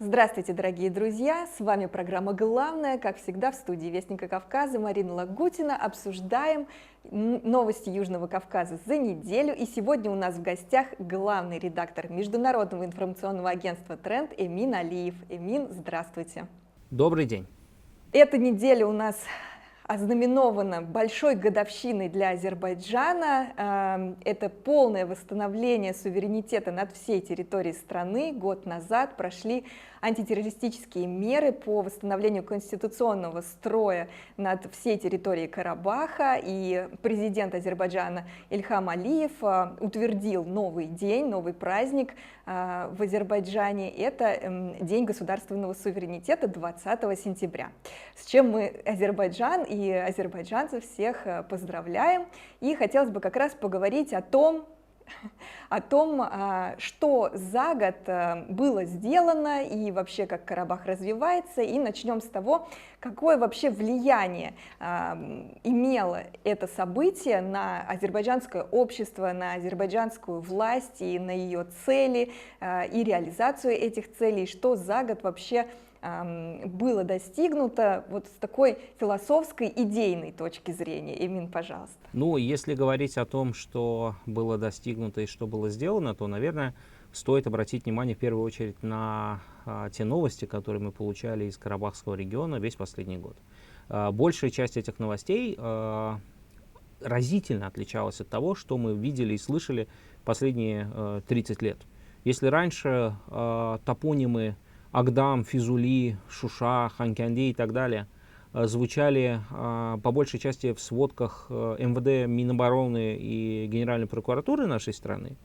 Здравствуйте, дорогие друзья! С вами программа «Главное». Как всегда, в студии Вестника Кавказа Марина Лагутина. Обсуждаем новости Южного Кавказа за неделю. И сегодня у нас в гостях главный редактор Международного информационного агентства «Тренд» Эмин Алиев. Эмин, здравствуйте! Добрый день! Эта неделя у нас ознаменована большой годовщиной для Азербайджана. Это полное восстановление суверенитета над всей территорией страны. Год назад прошли антитеррористические меры по восстановлению конституционного строя над всей территорией Карабаха, и президент Азербайджана Ильхам Алиев утвердил новый день, новый праздник в Азербайджане. Это День государственного суверенитета 20 сентября. С чем мы Азербайджан и азербайджанцев всех поздравляем. И хотелось бы как раз поговорить о том, что за год было сделано и вообще как Карабах развивается. И начнем с того, какое вообще влияние имело это событие на азербайджанское общество, на азербайджанскую власть и на ее цели и реализацию этих целей, что за год вообще было достигнуто вот с такой философской, идейной точки зрения. Эмин, пожалуйста. Ну, если говорить о том, что было достигнуто и что было сделано, то, наверное, стоит обратить внимание в первую очередь на те новости, которые мы получали из Карабахского региона весь последний год. Большая часть этих новостей разительно отличалась от того, что мы видели и слышали последние 30 лет. Если раньше топонимы Агдам, Физули, Шуша, Ханкянди и так далее звучали по большей части в сводках МВД, Минобороны и Генеральной прокуратуры нашей страны,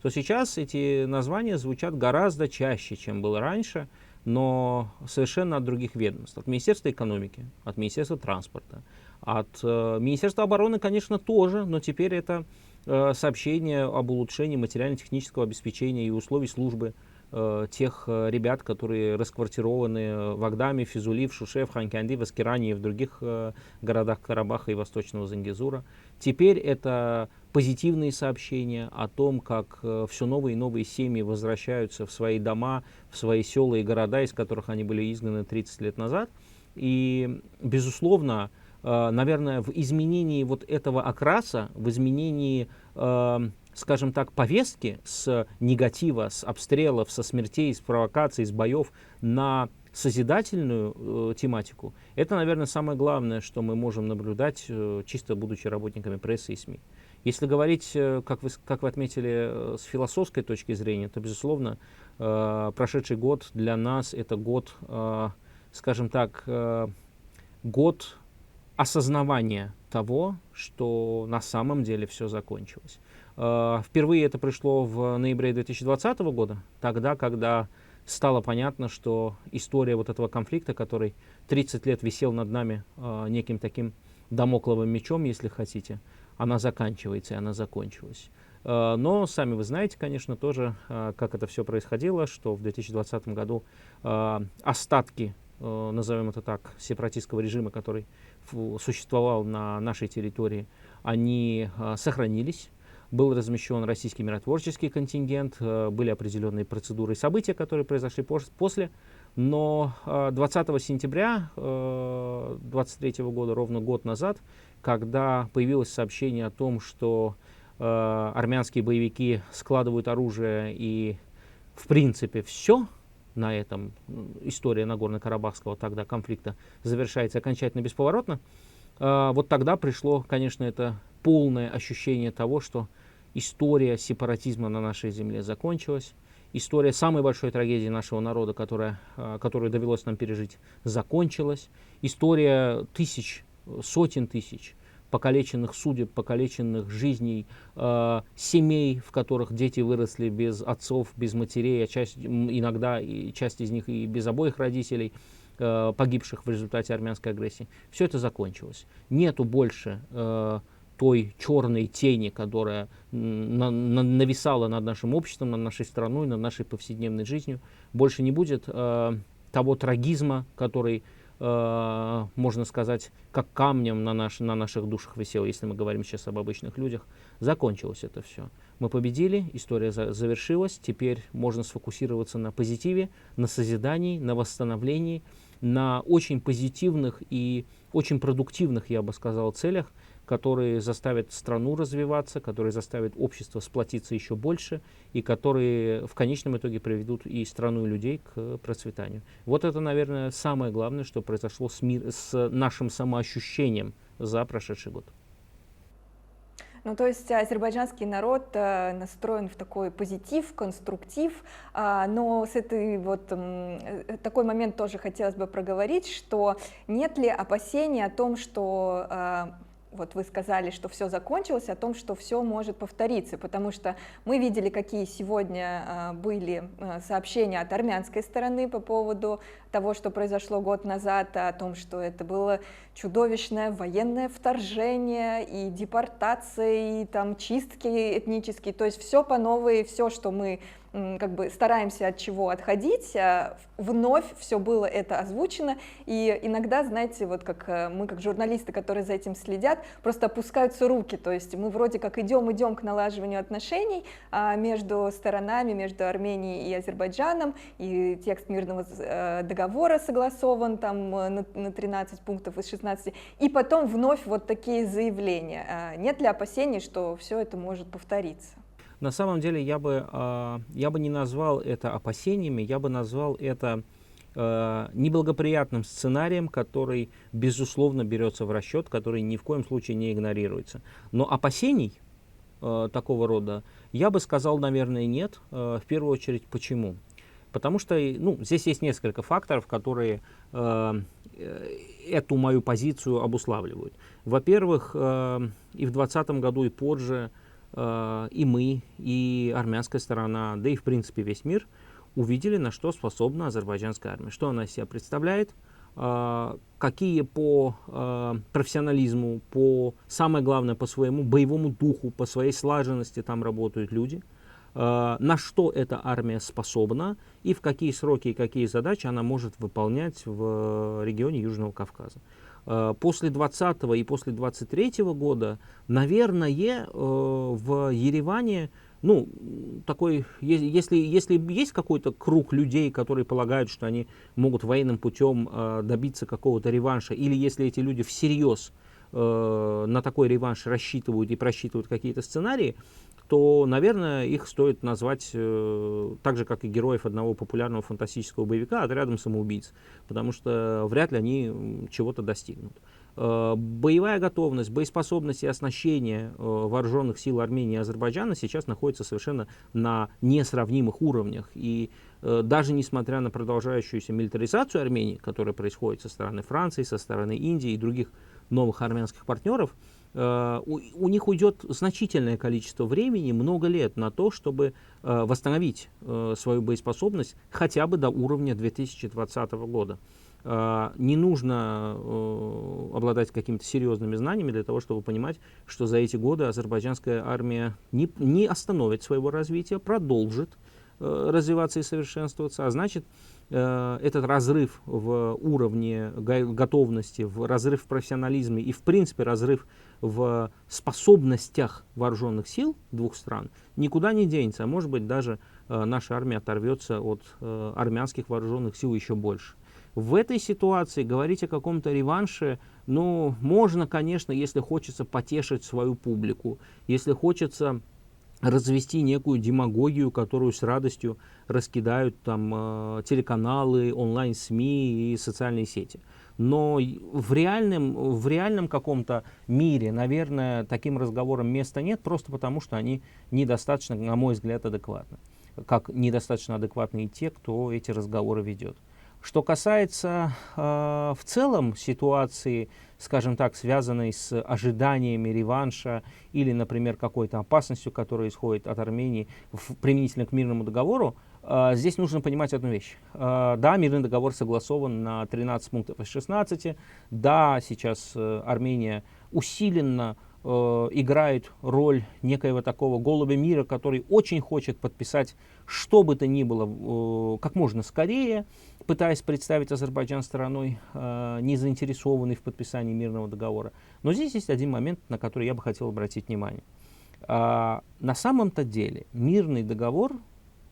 то сейчас эти названия звучат гораздо чаще, чем было раньше, но совершенно от других ведомств. От Министерства экономики, от Министерства транспорта, от Министерства обороны, конечно, тоже, но теперь это сообщение об улучшении материально-технического обеспечения и условий службы тех ребят, которые расквартированы в Агдаме, в Физули, в Шуше, в Ханкянди, в Аскеране и в других городах Карабаха и Восточного Зангезура. Теперь это позитивные сообщения о том, как все новые и новые семьи возвращаются в свои дома, в свои села и города, из которых они были изгнаны 30 лет назад. И, безусловно, наверное, в изменении вот этого окраса, в изменении скажем так, повестки с негатива, с обстрелов, со смертей, с провокаций, с боев на созидательную тематику, это, наверное, самое главное, что мы можем наблюдать, чисто будучи работниками прессы и СМИ. Если говорить, как вы отметили, с философской точки зрения, то, безусловно, прошедший год для нас это год, скажем так, год осознавания того, что на самом деле все закончилось. Впервые это пришло в ноябре 2020 года, тогда, когда стало понятно, что история вот этого конфликта, который 30 лет висел над нами неким таким дамокловым мечом, если хотите, она заканчивается, и она закончилась. Но сами вы знаете, конечно, тоже, как это все происходило, что в 2020 году остатки, назовем это так, сепаратистского режима, который существовал на нашей территории, они сохранились. Был размещен российский миротворческий контингент, были определенные процедуры и события, которые произошли после. Но 20 сентября 2023 года, ровно год назад, когда появилось сообщение о том, что армянские боевики складывают оружие и, в принципе, все, на этом история Нагорно-Карабахского тогда конфликта завершается окончательно бесповоротно, вот тогда пришло, конечно, это полное ощущение того, что история сепаратизма на нашей земле закончилась, история самой большой трагедии нашего народа, которую довелось нам пережить, закончилась, история тысяч, сотен тысяч покалеченных судеб, покалеченных жизней, семей, в которых дети выросли без отцов, без матерей, а иногда часть из них и без обоих родителей, погибших в результате армянской агрессии. Все это закончилось. Нету больше той черной тени, которая нависала над нашим обществом, над нашей страной, над нашей повседневной жизнью. Больше не будет того трагизма, который можно сказать, как камнем на наших душах висел, если мы говорим сейчас об обычных людях, закончилось это все. Мы победили, история завершилась, теперь можно сфокусироваться на позитиве, на созидании, на восстановлении, на очень позитивных и очень продуктивных, я бы сказал, целях, которые заставят страну развиваться, которые заставят общество сплотиться еще больше и которые в конечном итоге приведут и страну, и людей к процветанию. Вот это, наверное, самое главное, что произошло с нашим самоощущением за прошедший год. Ну, то есть азербайджанский народ настроен в такой позитив, конструктив, но такой момент тоже хотелось бы проговорить, что нет ли опасений о том, что вот вы сказали, что все закончилось, о том, что все может повториться, потому что мы видели, какие сегодня были сообщения от армянской стороны по поводу того, что произошло год назад, о том, что это было чудовищное военное вторжение и депортация, и там чистки этнические, то есть все по новой, все, что мы как бы стараемся от чего отходить, вновь все было это озвучено, и иногда, знаете, вот как мы, как журналисты, которые за этим следят, просто опускаются руки, то есть мы вроде как идем к налаживанию отношений между сторонами, между Арменией и Азербайджаном, и текст мирного договора согласован там на 13 пунктов из 16, и потом вновь вот такие заявления. Нет ли опасений, что все это может повториться? На самом деле я бы не назвал это опасениями, я бы назвал это неблагоприятным сценарием, который, безусловно, берется в расчет, который ни в коем случае не игнорируется. Но опасений такого рода, я бы сказал, наверное, нет. В первую очередь, почему? Потому что здесь есть несколько факторов, которые эту мою позицию обуславливают. Во-первых, и в 2020 году, и позже, и мы, и армянская сторона, да и в принципе весь мир увидели, на что способна азербайджанская армия, что она из себя представляет, какие по профессионализму, самое главное, по своему боевому духу, по своей слаженности там работают люди, на что эта армия способна и в какие сроки и какие задачи она может выполнять в регионе Южного Кавказа. После 2020 и после 2023 года, наверное, в Ереване, если есть какой-то круг людей, которые полагают, что они могут военным путем добиться какого-то реванша, или если эти люди всерьез на такой реванш рассчитывают и просчитывают какие-то сценарии, то, наверное, их стоит назвать так же, как и героев одного популярного фантастического боевика, отрядом самоубийц, потому что вряд ли они чего-то достигнут. Боевая готовность, боеспособность и оснащение вооруженных сил Армении и Азербайджана сейчас находится совершенно на несравнимых уровнях. И даже несмотря на продолжающуюся милитаризацию Армении, которая происходит со стороны Франции, со стороны Индии и других новых армянских партнеров, у них уйдет значительное количество времени, много лет на то, чтобы восстановить свою боеспособность хотя бы до уровня 2020 года. Не нужно обладать какими-то серьезными знаниями для того, чтобы понимать, что за эти годы азербайджанская армия не остановит своего развития, продолжит развиваться и совершенствоваться, а значит, этот разрыв в уровне готовности, разрыв в профессионализме и, в принципе, разрыв в способностях вооруженных сил двух стран никуда не денется, а может быть, даже наша армия оторвется от армянских вооруженных сил еще больше. В этой ситуации говорить о каком-то реванше, можно, конечно, если хочется потешить свою публику, если хочется развести некую демагогию, которую с радостью раскидают там телеканалы, онлайн-СМИ и социальные сети. Но в реальном каком-то мире, наверное, таким разговорам места нет, просто потому что они недостаточно, на мой взгляд, адекватны. Как недостаточно адекватны и те, кто эти разговоры ведет. Что касается в целом ситуации, скажем так, связанной с ожиданиями реванша или, например, какой-то опасностью, которая исходит от Армении применительно к мирному договору, здесь нужно понимать одну вещь. Да, мирный договор согласован на 13 пунктов из 16. Да, сейчас Армения усиленно играет роль некоего такого голубя мира, который очень хочет подписать что бы то ни было как можно скорее, пытаясь представить Азербайджан стороной, не заинтересованной в подписании мирного договора. Но здесь есть один момент, на который я бы хотел обратить внимание. На самом-то деле мирный договор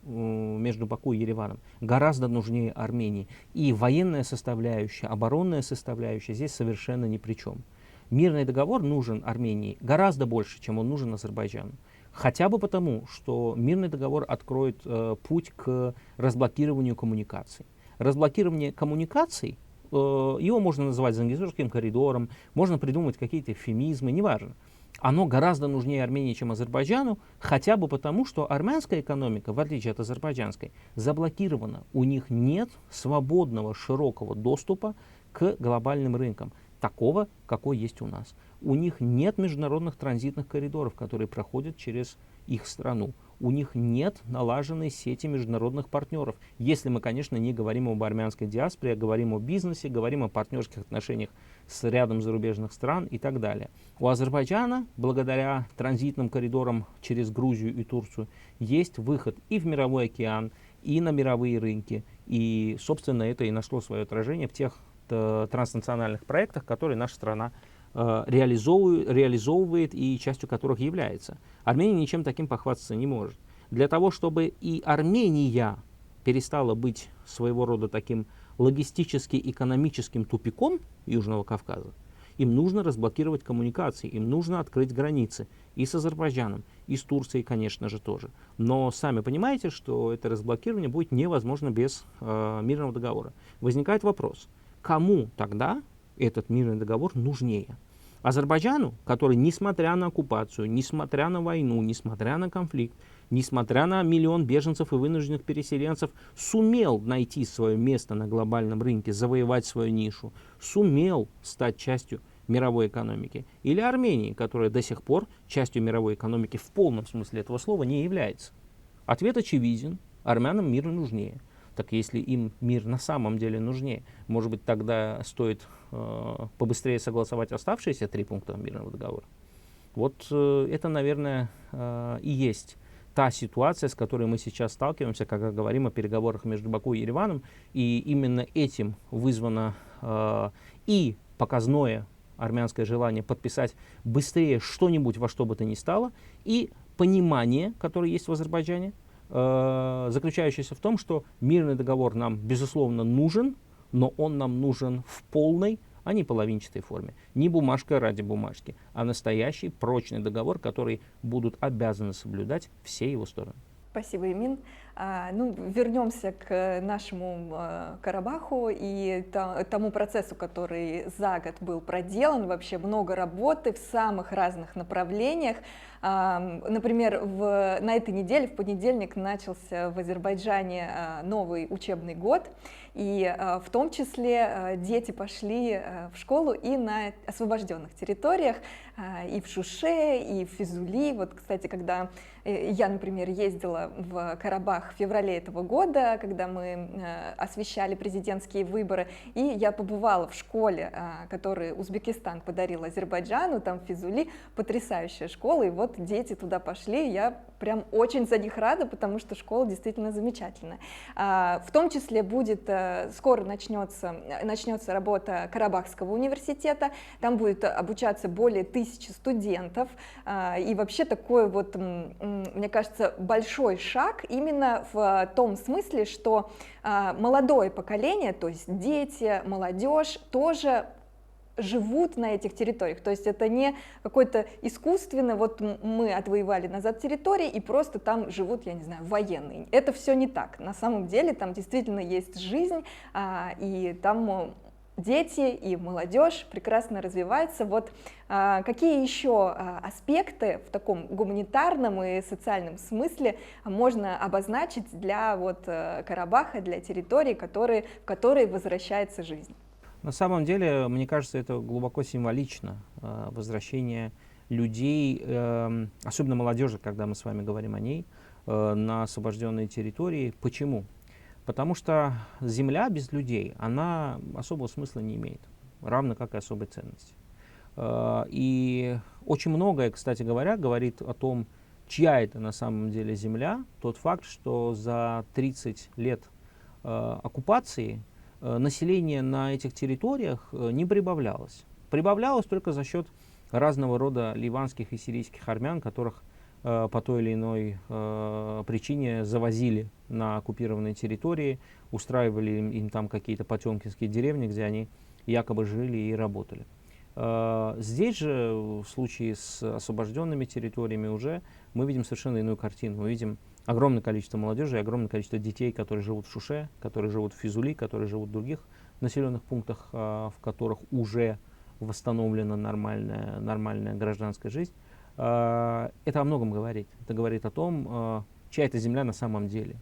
между Баку и Ереваном гораздо нужнее Армении. И военная составляющая, оборонная составляющая здесь совершенно ни при чем. Мирный договор нужен Армении гораздо больше, чем он нужен Азербайджану. Хотя бы потому, что мирный договор откроет путь к разблокированию коммуникаций. Разблокирование коммуникаций, его можно называть Зангезурским коридором, можно придумать какие-то эвфемизмы, неважно. Оно гораздо нужнее Армении, чем Азербайджану, хотя бы потому, что армянская экономика, в отличие от азербайджанской, заблокирована. У них нет свободного, широкого доступа к глобальным рынкам, такого, какой есть у нас. У них нет международных транзитных коридоров, которые проходят через их страну. У них нет налаженной сети международных партнеров. Если мы, конечно, не говорим об армянской диаспоре, а говорим о бизнесе, говорим о партнерских отношениях с рядом зарубежных стран и так далее. У Азербайджана, благодаря транзитным коридорам через Грузию и Турцию, есть выход и в мировой океан, и на мировые рынки. И, собственно, это и нашло свое отражение в тех транснациональных проектах, которые наша страна реализовывает и частью которых является. Армения ничем таким похвастаться не может. Для того, чтобы и Армения перестала быть своего рода таким логистически-экономическим тупиком Южного Кавказа, им нужно разблокировать коммуникации, им нужно открыть границы и с Азербайджаном, и с Турцией, конечно же, тоже. Но сами понимаете, что это разблокирование будет невозможно без мирного договора. Возникает вопрос, кому тогда этот мирный договор нужнее? Азербайджану, который, несмотря на оккупацию, несмотря на войну, несмотря на конфликт, несмотря на миллион беженцев и вынужденных переселенцев, сумел найти свое место на глобальном рынке, завоевать свою нишу, сумел стать частью мировой экономики? Или Армении, которая до сих пор частью мировой экономики в полном смысле этого слова не является? Ответ очевиден. Армянам мир нужнее. Так если им мир на самом деле нужнее, может быть, тогда стоит побыстрее согласовать оставшиеся 3 пункта мирного договора? Вот это, наверное, и есть та ситуация, с которой мы сейчас сталкиваемся, когда говорим о переговорах между Баку и Ереваном. И именно этим вызвано и показное армянское желание подписать быстрее что-нибудь во что бы то ни стало, и понимание, которое есть в Азербайджане, заключающаяся в том, что мирный договор нам, безусловно, нужен, но он нам нужен в полной, а не половинчатой форме. Не бумажка ради бумажки, а настоящий прочный договор, который будут обязаны соблюдать все его стороны. Спасибо, Эмин. Вернемся к нашему Карабаху и тому процессу, который за год был проделан. Вообще много работы в самых разных направлениях. Например, на этой неделе, в понедельник, начался в Азербайджане новый учебный год. И в том числе дети пошли в школу и на освобожденных территориях, и в Шуше, и в Физули. Вот, кстати, когда я, например, ездила в Карабах в феврале этого года, когда мы освещали президентские выборы, и я побывала в школе, которую Узбекистан подарил Азербайджану, там в Физули, потрясающая школа, и вот дети туда пошли, я прям очень за них рада, потому что школа действительно замечательная. В том числе скоро начнется работа Карабахского университета, там будет обучаться более 1000 студентов, и вообще такой вот, мне кажется, большой шаг именно в том смысле, что молодое поколение, то есть дети, молодежь тоже живут на этих территориях, то есть это не какой-то искусственно, вот мы отвоевали назад территории и просто там живут, я не знаю, военные. Это все не так. На самом деле там действительно есть жизнь, и там дети и молодежь прекрасно развиваются. Вот какие еще аспекты в таком гуманитарном и социальном смысле можно обозначить для Карабаха, для территорий, в которые возвращается жизнь? На самом деле, мне кажется, это глубоко символично, возвращение людей, особенно молодежи, когда мы с вами говорим о ней, на освобожденные территории. Почему? Потому что земля без людей, она особого смысла не имеет, равно как и особой ценности. И очень многое, кстати говоря, говорит о том, чья это на самом деле земля. Тот факт, что за 30 лет оккупации население на этих территориях не прибавлялось. Прибавлялось только за счет разного рода ливанских и сирийских армян, которых по той или иной причине завозили на оккупированные территории, устраивали им там какие-то потемкинские деревни, где они якобы жили и работали. Здесь же, в случае с освобожденными территориями, уже мы видим совершенно иную картину. Мы видим огромное количество молодежи и огромное количество детей, которые живут в Шуше, которые живут в Физули, которые живут в других населенных пунктах, в которых уже восстановлена нормальная гражданская жизнь. Это о многом говорит. Это говорит о том, чья это земля на самом деле.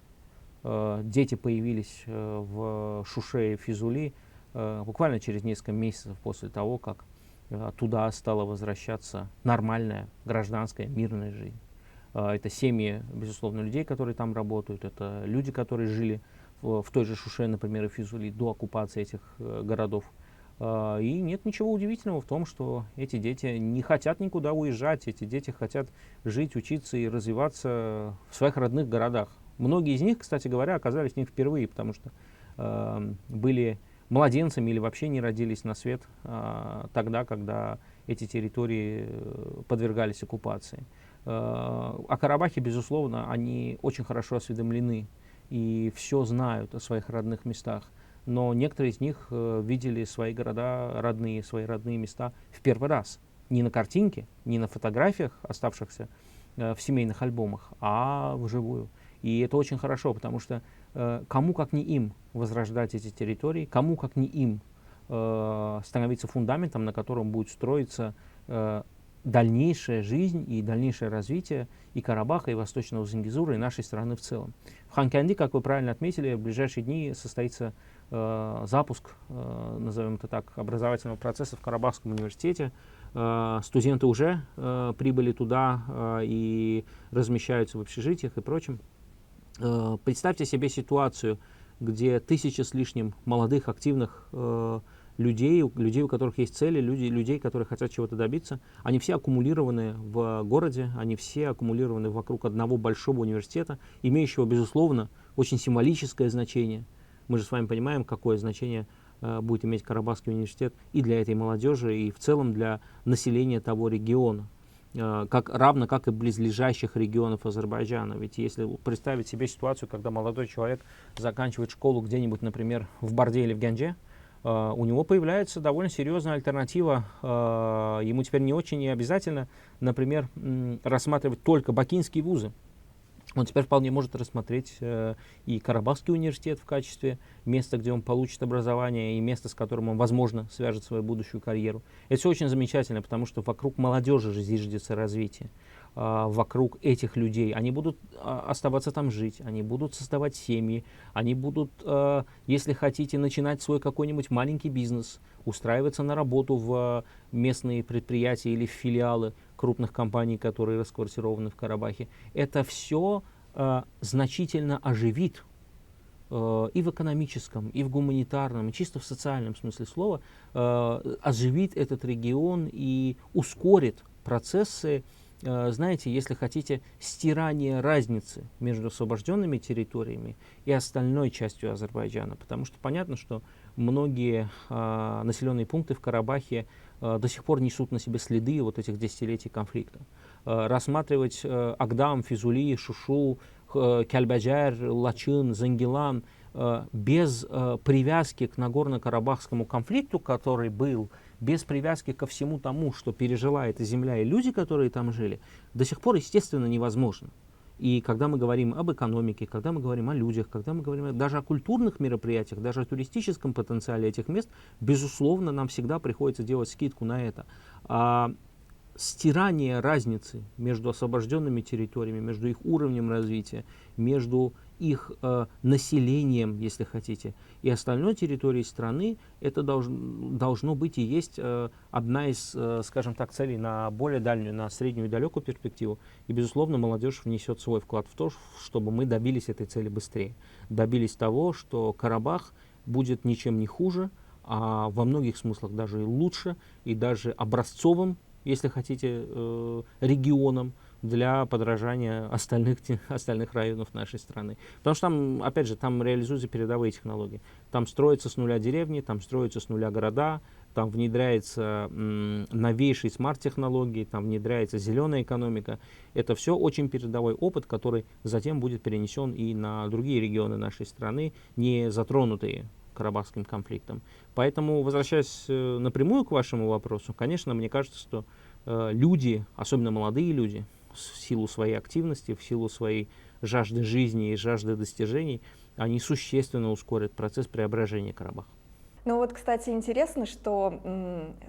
Дети появились в Шуше и Физули буквально через несколько месяцев после того, как туда стала возвращаться нормальная гражданская мирная жизнь. Это семьи, безусловно, людей, которые там работают, это люди, которые жили в той же Шуше, например, и Физули до оккупации этих городов. И нет ничего удивительного в том, что эти дети не хотят никуда уезжать, эти дети хотят жить, учиться и развиваться в своих родных городах. Многие из них, кстати говоря, оказались в них впервые, потому что были младенцами или вообще не родились на свет тогда, когда эти территории подвергались оккупации. О Карабахе, безусловно, они очень хорошо осведомлены и все знают о своих родных местах. Но некоторые из них видели свои города родные, свои родные места в первый раз. Не на картинке, не на фотографиях, оставшихся в семейных альбомах, а вживую. И это очень хорошо, потому что кому как не им возрождать эти территории, кому как не им становиться фундаментом, на котором будет строиться дальнейшая жизнь и дальнейшее развитие и Карабаха, и Восточного Зангезура, и нашей страны в целом. В Ханканди, как вы правильно отметили, в ближайшие дни состоится запуск, назовем это так, образовательного процесса в Карабахском университете. Студенты уже прибыли туда и размещаются в общежитиях и прочем. Представьте себе ситуацию, где 1000 с лишним молодых, активных людей, у которых есть цели, людей, которые хотят чего-то добиться, они все аккумулированы в городе, они все аккумулированы вокруг одного большого университета, имеющего, безусловно, очень символическое значение. Мы же с вами понимаем, какое значение будет иметь Карабахский университет и для этой молодежи, и в целом для населения того региона, равно как и близлежащих регионов Азербайджана. Ведь если представить себе ситуацию, когда молодой человек заканчивает школу где-нибудь, например, в Барде или в Гяндже, у него появляется довольно серьезная альтернатива. Ему теперь не очень и обязательно, например, рассматривать только бакинские вузы. Он теперь вполне может рассмотреть и Карабахский университет в качестве места, где он получит образование, и место, с которым он, возможно, свяжет свою будущую карьеру. Это все очень замечательно, потому что вокруг молодежи же зиждется развитие. Вокруг этих людей. Они будут оставаться там жить, они будут создавать семьи, они будут, если хотите, начинать свой какой-нибудь маленький бизнес, устраиваться на работу в местные предприятия или в филиалы крупных компаний, которые расквартированы в Карабахе. Это все значительно оживит и в экономическом, и в гуманитарном, и чисто в социальном смысле слова, оживит этот регион и ускорит процессы, знаете, если хотите, стирание разницы между освобожденными территориями и остальной частью Азербайджана. Потому что понятно, что многие населенные пункты в Карабахе до сих пор несут на себе следы вот этих десятилетий конфликта. Рассматривать Агдам, Физули, Шушу, Кельбаджар, Лачин, Зангилан без привязки к Нагорно-Карабахскому конфликту, который был, без привязки ко всему тому, что пережила эта земля и люди, которые там жили, до сих пор, естественно, невозможно. И когда мы говорим об экономике, когда мы говорим о людях, когда мы говорим даже о культурных мероприятиях, даже о туристическом потенциале этих мест, безусловно, нам всегда приходится делать скидку на это. Стирание разницы между освобожденными территориями, между их уровнем развития, между их населением, если хотите, и остальной территорией страны, это должно быть и есть одна из, скажем так, целей на более дальнюю, на среднюю и далекую перспективу. И, безусловно, молодежь внесет свой вклад в то, чтобы мы добились этой цели быстрее. Добились того, что Карабах будет ничем не хуже, а во многих смыслах даже и лучше, и даже образцовым, если хотите, регионом для подражания остальных районов нашей страны. Потому что там, опять же, там реализуются передовые технологии. Там строятся с нуля деревни, там строятся с нуля города, там внедряется новейшие смарт-технологии, там внедряется зеленая экономика. Это все очень передовой опыт, который затем будет перенесен и на другие регионы нашей страны, не затронутые Карабахским конфликтом. Поэтому, возвращаясь напрямую к вашему вопросу, конечно, мне кажется, что люди, особенно молодые люди, в силу своей активности, в силу своей жажды жизни и жажды достижений, они существенно ускорят процесс преображения Карабаха. Ну вот, кстати, интересно, что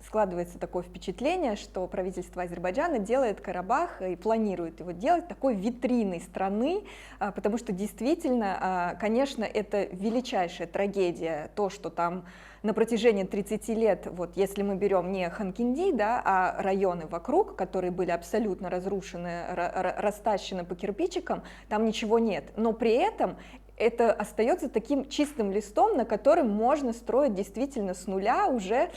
складывается такое впечатление, что правительство Азербайджана делает Карабах и планирует его делать такой витриной страны, потому что действительно, конечно, это величайшая трагедия, то, что там на протяжении 30 лет, вот если мы берем не Ханкинди, да, а районы вокруг, которые были абсолютно разрушены, растащены по кирпичикам, там ничего нет, но при этом это остается таким чистым листом, на котором можно строить действительно с нуля уже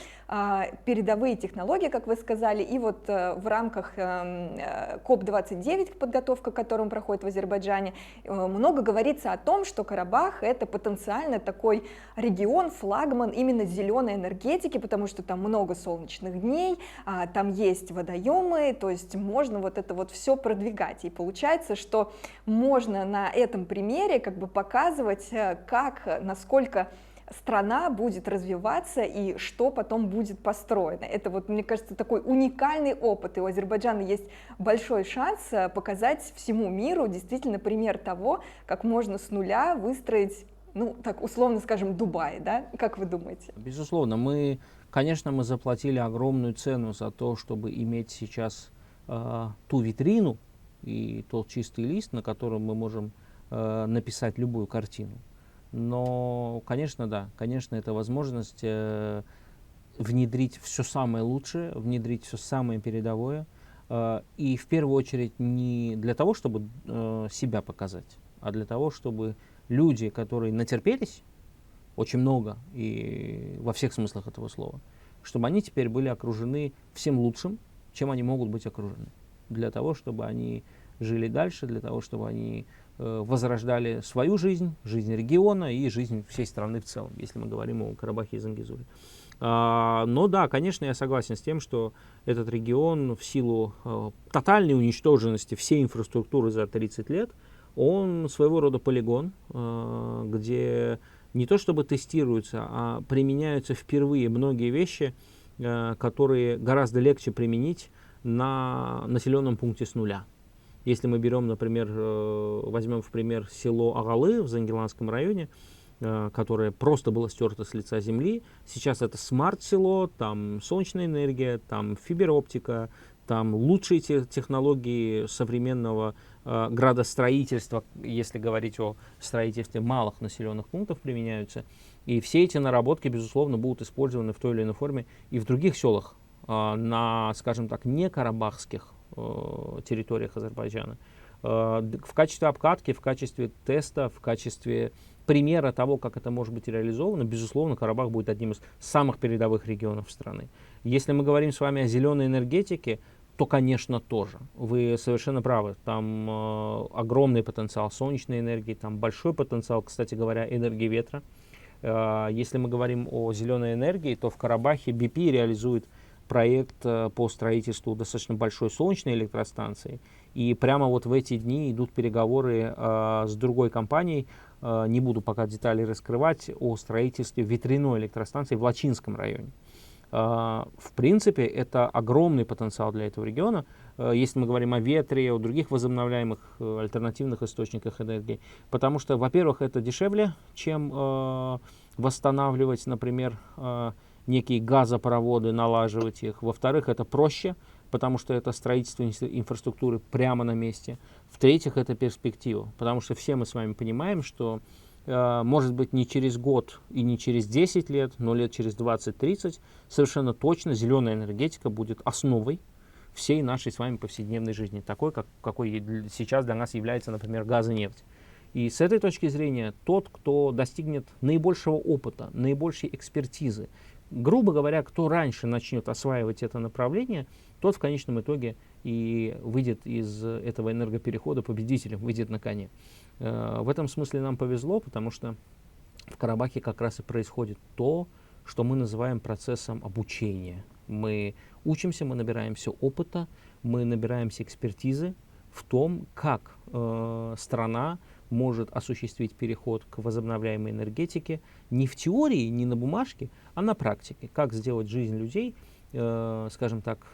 передовые технологии, как вы сказали, и вот в рамках КОП-29, подготовка к которому проходит в Азербайджане, много говорится о том, что Карабах — это потенциально такой регион, флагман именно зеленой энергетики, потому что там много солнечных дней, там есть водоемы, то есть можно вот это вот все продвигать, и получается, что можно на этом примере как бы показывать, как, насколько страна будет развиваться и что потом будет построено. Это вот, мне кажется, такой уникальный опыт, и у Азербайджана есть большой шанс показать всему миру действительно пример того, как можно с нуля выстроить, ну, так условно скажем, Дубай, да? Как вы думаете? Безусловно, мы заплатили огромную цену за то, чтобы иметь сейчас ту витрину и тот чистый лист, на котором мы можем написать любую картину. Но, конечно, да, конечно, это возможность внедрить все самое лучшее, внедрить все самое передовое, и в первую очередь не для того, чтобы себя показать, а для того, чтобы люди, которые натерпелись очень много и во всех смыслах этого слова, чтобы они теперь были окружены всем лучшим, чем они могут быть окружены, для того, чтобы они жили дальше, для того, чтобы они возрождали свою жизнь, жизнь региона и жизнь всей страны в целом, если мы говорим о Карабахе и Зангезуре. Но да, конечно, я согласен с тем, что этот регион в силу тотальной уничтоженности всей инфраструктуры за 30 лет, он своего рода полигон, где не то чтобы тестируются, а применяются впервые многие вещи, которые гораздо легче применить на населенном пункте с нуля. Если мы берем, например, возьмем в пример село Агалы в Зангеланском районе, которое просто было стерто с лица земли, сейчас это смарт-село, там солнечная энергия, там фибероптика, там лучшие технологии современного градостроительства, если говорить о строительстве малых населенных пунктов, применяются. И все эти наработки, безусловно, будут использованы в той или иной форме и в других селах, на, скажем так, не карабахских территориях Азербайджана. В качестве обкатки, в качестве теста, в качестве примера того, как это может быть реализовано, безусловно, Карабах будет одним из самых передовых регионов страны. Если мы говорим с вами о зеленой энергетике, то, конечно, тоже. Вы совершенно правы. Там огромный потенциал солнечной энергии, там большой потенциал, кстати говоря, энергии ветра. Если мы говорим о зеленой энергии, то в Карабахе BP реализует проект по строительству достаточно большой солнечной электростанции. И прямо вот в эти дни идут переговоры с другой компанией, не буду пока детали раскрывать, о строительстве ветряной электростанции в Лачинском районе. В принципе, это огромный потенциал для этого региона, если мы говорим о ветре, о других возобновляемых альтернативных источниках энергии. Потому что, во-первых, это дешевле, чем восстанавливать, например, некие газопроводы, налаживать их. Во-вторых, это проще, потому что это строительство инфраструктуры прямо на месте. В-третьих, это перспектива, потому что все мы с вами понимаем, что может быть не через год и не через 10 лет, но лет через 20-30 совершенно точно зеленая энергетика будет основой всей нашей с вами повседневной жизни, такой, какой сейчас для нас является, например, газ и нефть. И с этой точки зрения тот, кто достигнет наибольшего опыта, наибольшей экспертизы, грубо говоря, кто раньше начнет осваивать это направление, тот в конечном итоге и выйдет из этого энергоперехода победителем, выйдет на коне. В этом смысле нам повезло, потому что в Карабахе как раз и происходит то, что мы называем процессом обучения. Мы учимся, мы набираемся опыта, мы набираемся экспертизы в том, как страна может осуществить переход к возобновляемой энергетике не в теории, не на бумажке, а на практике. Как сделать жизнь людей, скажем так,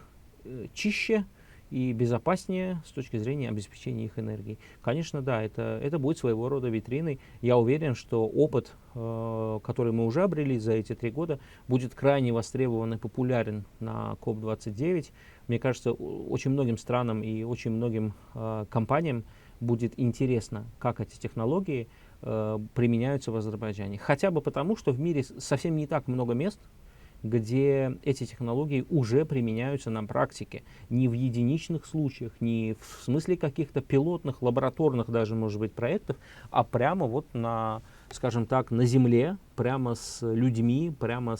чище и безопаснее с точки зрения обеспечения их энергией. Конечно, да, это будет своего рода витриной. Я уверен, что опыт, который мы уже обрели за эти 3 года, будет крайне востребован и популярен на COP29. Мне кажется, очень многим странам и очень многим компаниям будет интересно, как эти технологии применяются в Азербайджане. Хотя бы потому, что в мире совсем не так много мест, где эти технологии уже применяются на практике, не в единичных случаях, не в смысле каких-то пилотных, лабораторных даже, может быть, проектов, а прямо вот на, скажем так, на земле, прямо с людьми, прямо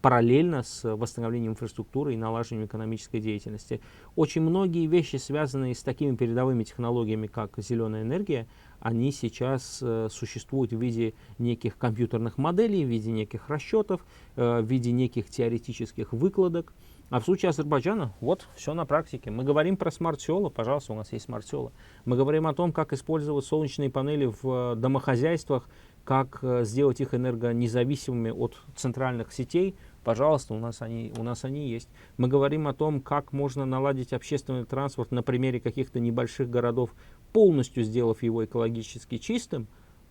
параллельно с восстановлением инфраструктуры и налаживанием экономической деятельности. Очень многие вещи, связанные с такими передовыми технологиями, как зеленая энергия, они сейчас существуют в виде неких компьютерных моделей, в виде неких расчетов, в виде неких теоретических выкладок. А в случае Азербайджана, вот, все на практике. Мы говорим про смарт-села, пожалуйста, у нас есть смарт-села. Мы говорим о том, как использовать солнечные панели в домохозяйствах, как сделать их энергонезависимыми от центральных сетей. Пожалуйста, у нас они есть. Мы говорим о том, как можно наладить общественный транспорт на примере каких-то небольших городов, полностью сделав его экологически чистым.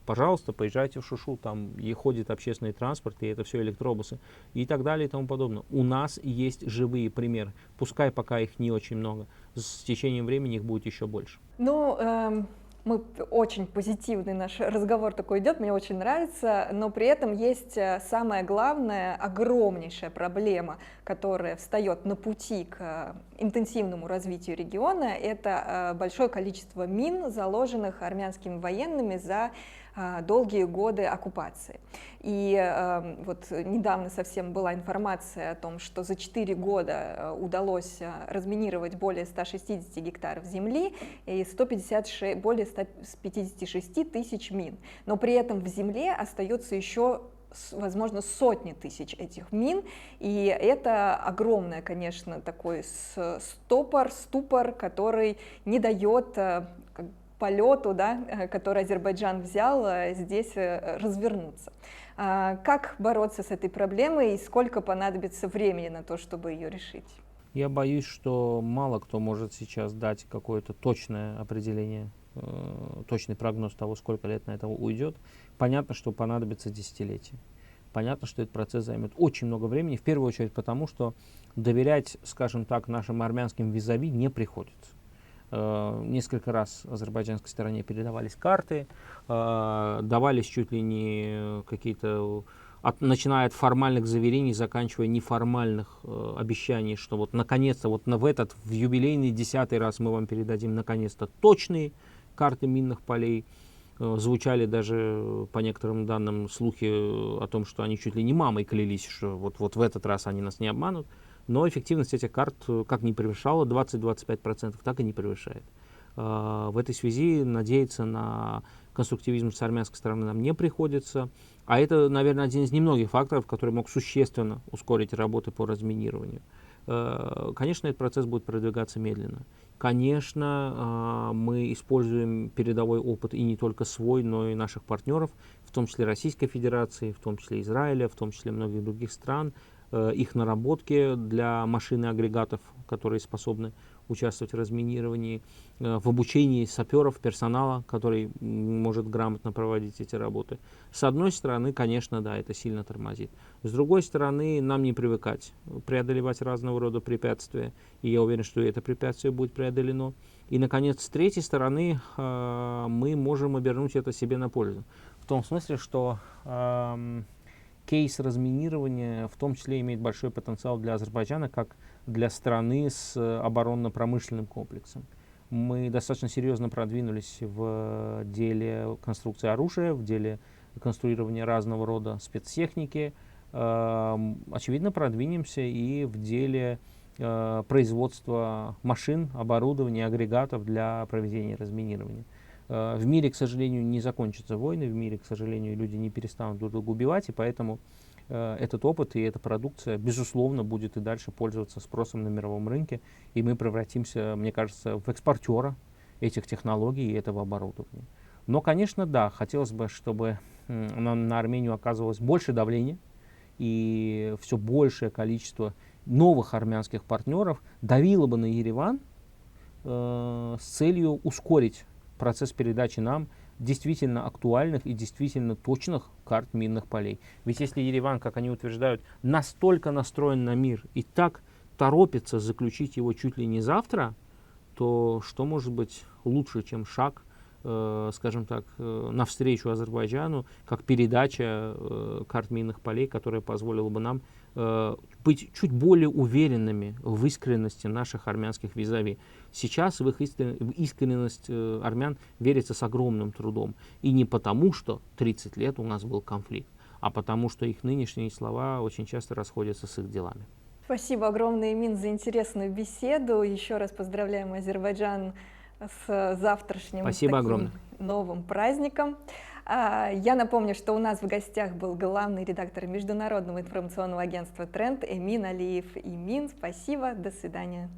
Пожалуйста, поезжайте в Шушу, там и ходит общественный транспорт, и это все электробусы, и так далее и тому подобное. У нас есть живые примеры, пускай пока их не очень много, с течением времени их будет еще больше. Ну, мы очень позитивный наш разговор такой идет, мне очень нравится, но при этом есть самая главная, огромнейшая проблема, которая встает на пути к интенсивному развитию региона, это большое количество мин, заложенных армянскими военными за долгие годы оккупации. И вот недавно совсем была информация о том, что за 4 года удалось разминировать более 160 гектаров земли и более 156 тысяч мин. Но при этом в земле остается еще, возможно, сотни тысяч этих мин, и это огромный, конечно, такой ступор, который не дает полету, да, который Азербайджан взял, здесь развернуться. Как бороться с этой проблемой и сколько понадобится времени на то, чтобы ее решить? Я боюсь, что мало кто может сейчас дать какое-то точное определение, точный прогноз того, сколько лет на это уйдет. Понятно, что понадобится десятилетие. Понятно, что этот процесс займет очень много времени, в первую очередь потому, что доверять, скажем так, нашим армянским визави не приходится. Несколько раз азербайджанской стороне передавались карты, давались чуть ли не какие-то, начиная от формальных заверений, заканчивая неформальных обещаний, что вот наконец-то, вот в юбилейный 10-й раз мы вам передадим наконец-то точные карты минных полей. Звучали даже, по некоторым данным, слухи о том, что они чуть ли не мамой клялись, что вот в этот раз они нас не обманут. Но эффективность этих карт как не превышала 20-25%, так и не превышает. В этой связи надеяться на конструктивизм с армянской стороны нам не приходится. А это, наверное, один из немногих факторов, который мог существенно ускорить работы по разминированию. Конечно, этот процесс будет продвигаться медленно. Конечно, мы используем передовой опыт и не только свой, но и наших партнеров, в том числе Российской Федерации, в том числе Израиля, в том числе многих других стран, их наработки для машин и агрегатов, которые способны участвовать в разминировании, в обучении саперов, персонала, который может грамотно проводить эти работы. С одной стороны, конечно, да, это сильно тормозит. С другой стороны, нам не привыкать преодолевать разного рода препятствия, и я уверен, что это препятствие будет преодолено. И, наконец, с третьей стороны, мы можем обернуть это себе на пользу. В том смысле, что кейс разминирования в том числе имеет большой потенциал для Азербайджана, как для страны с оборонно-промышленным комплексом. Мы достаточно серьезно продвинулись в деле конструкции оружия, в деле конструирования разного рода спецтехники. Очевидно, продвинемся и в деле производства машин, оборудования, агрегатов для проведения разминирования. В мире, к сожалению, не закончатся войны, в мире, к сожалению, люди не перестанут друг друга убивать, и поэтому этот опыт и эта продукция, безусловно, будет и дальше пользоваться спросом на мировом рынке, и мы превратимся, мне кажется, в экспортера этих технологий и этого оборудования. Но, конечно, да, хотелось бы, чтобы на Армению оказывалось больше давления, и все большее количество новых армянских партнеров давило бы на Ереван с целью ускорить процесс передачи нам действительно актуальных и действительно точных карт минных полей. Ведь если Ереван, как они утверждают, настолько настроен на мир и так торопится заключить его чуть ли не завтра, то что может быть лучше, чем шаг, скажем так, навстречу Азербайджану, как передача карт минных полей, которая позволила бы нам быть чуть более уверенными в искренности наших армянских визави. Сейчас в их искренность армян верится с огромным трудом. И не потому, что 30 лет у нас был конфликт, а потому, что их нынешние слова очень часто расходятся с их делами. Спасибо огромное, Эмин, за интересную беседу. Еще раз поздравляем Азербайджан с завтрашним таким новым праздником. Я напомню, что у нас в гостях был главный редактор Международного информационного агентства «Тренд» Эмин Алиев. Эмин, спасибо, до свидания.